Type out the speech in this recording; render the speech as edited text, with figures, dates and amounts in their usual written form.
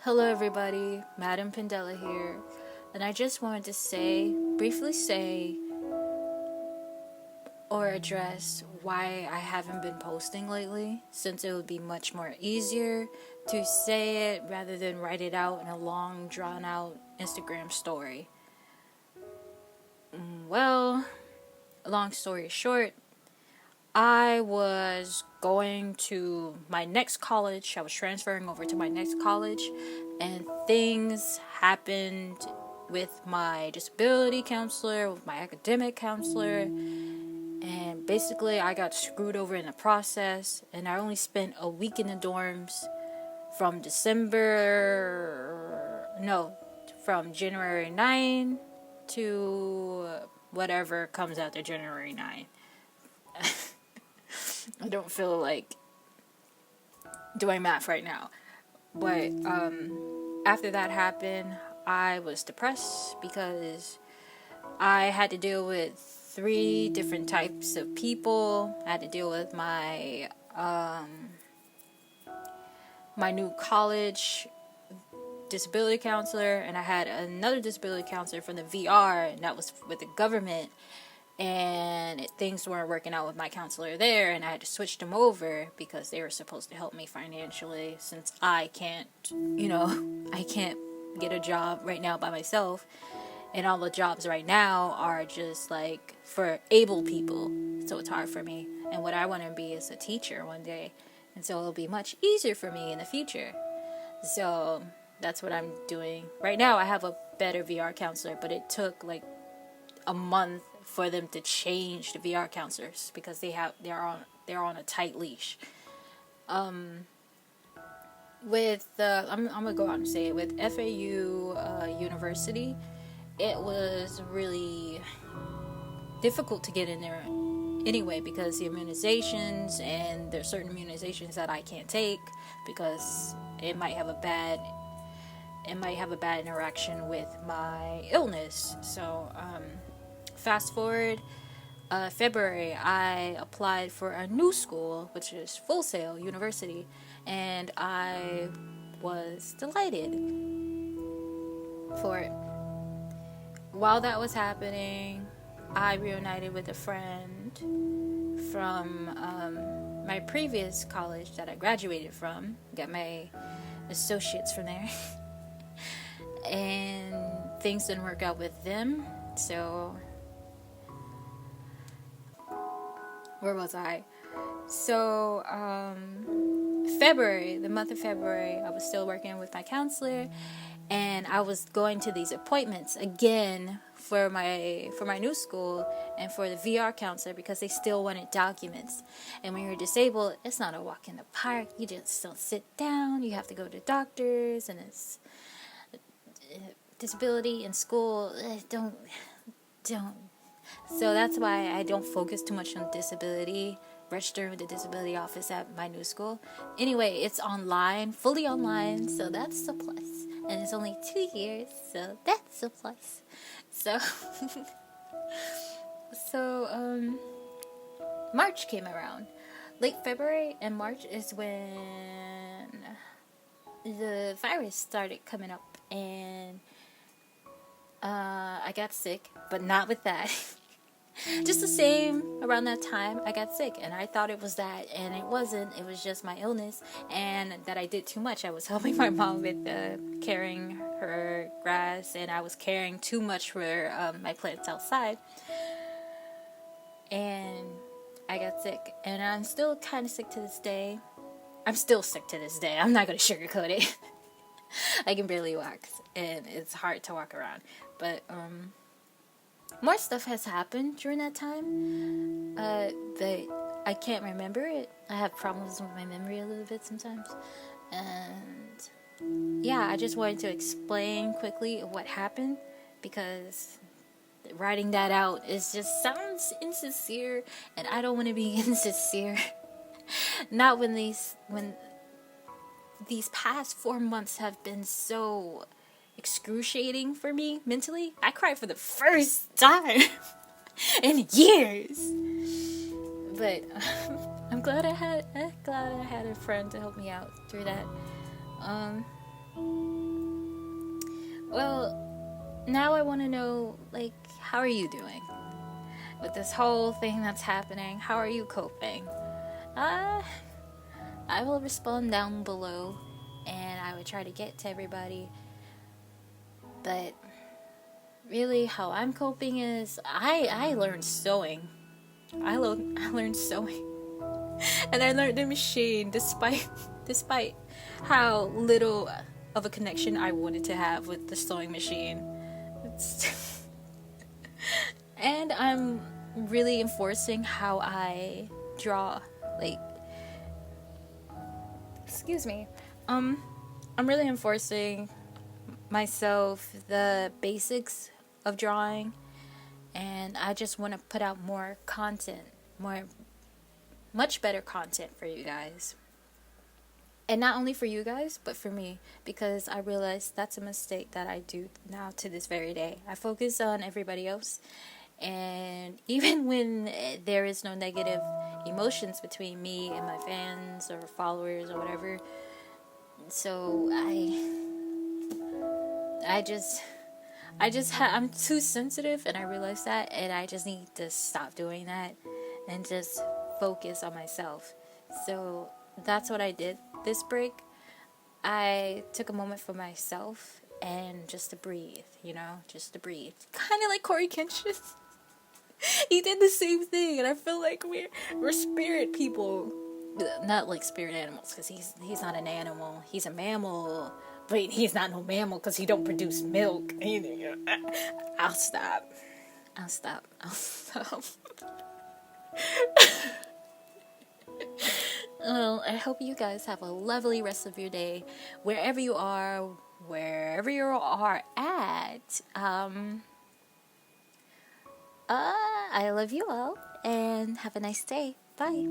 Hello everybody, Madam Pandela here, and I just wanted to briefly say, or address why I haven't been posting lately, since it would be much more easier to say it rather than write it out in a long, drawn-out Instagram story. Well, long story short, I was going to my next college. I was transferring over to my next college, and things happened with my disability counselor, with my academic counselor, and basically I got screwed over in the process, and I only spent a week in the dorms from from January 9 to whatever comes after January 9. I don't feel like doing math right now. But after that happened, I was depressed because I had to deal with 3 different types of people. I had to deal with my new college disability counselor, and I had another disability counselor from the VR, and that was with the government. And things weren't working out with my counselor there, and I had to switch them over because they were supposed to help me financially, since I can't get a job right now by myself, and all the jobs right now are just like for able people, so it's hard for me. And what I want to be is a teacher one day, and so it'll be much easier for me in the future. So that's what I'm doing right now. I have a better VR counselor, but it took like a month for them to change the VR counselors because they're on a tight leash. I'm gonna go out and say it, with FAU University, it was really difficult to get in there anyway because the immunizations, and there's certain immunizations that I can't take because it might have a bad interaction with my illness. So fast forward, February, I applied for a new school, which is Full Sail University, and I was delighted for it. While that was happening, I reunited with a friend from my previous college that I graduated from, got my associates from there, and things didn't work out with them, so where was I? So, the month of February, I was still working with my counselor, and I was going to these appointments again for my new school and for the VR counselor because they still wanted documents. And when you're disabled, it's not a walk in the park. You just don't sit down. You have to go to doctors, and it's disability in school. Don't. So that's why I don't focus too much on disability, registering with the disability office at my new school. Anyway, it's online, fully online, so that's a plus. And it's only 2 years, so that's a plus. So, March came around. Late February and March is when the virus started coming up, and I got sick, but not with that. Just the same, around that time, I got sick, and I thought it was that, and it wasn't. It was just my illness, and that I did too much. I was helping my mom with carrying her grass, and I was caring too much for my plants outside, and I got sick, and I'm still kind of sick to this day. I'm not going to sugarcoat it. I can barely walk, and it's hard to walk around, but more stuff has happened during that time, but I can't remember it. I have problems with my memory a little bit sometimes, and yeah, I just wanted to explain quickly what happened, because writing that out just sounds insincere, and I don't want to be insincere. Not when these past 4 months have been so excruciating for me mentally. I cried for the first time in years. But I'm glad I had a friend to help me out through that. Well, now I want to know, like, how are you doing with this whole thing that's happening? How are you coping? Uh, I will respond down below, and I would try to get to everybody. But really, how I'm coping is I learned sewing. I learned sewing, and I learned the machine despite how little of a connection I wanted to have with the sewing machine. It's and I'm really enforcing how I draw. Like, excuse me. I'm really enforcing myself the basics of drawing, and I just want to put out more content, much better content for you guys. And not only for you guys, but for me, because I realize that's a mistake that I do now to this very day. I focus on everybody else, and even when there is no negative emotions between me and my fans or followers or whatever, so I'm too sensitive, and I realize that, and I just need to stop doing that and just focus on myself. So that's what I did this break. I took a moment for myself and just to breathe, just to breathe. Kind of like Corey Kenshin. He did the same thing, and I feel like we're spirit people. Not like spirit animals, because he's not an animal. He's a mammal. But he's not no mammal because he don't produce milk either. I'll stop. Well, I hope you guys have a lovely rest of your day, wherever you are at. I love you all, and have a nice day. Bye.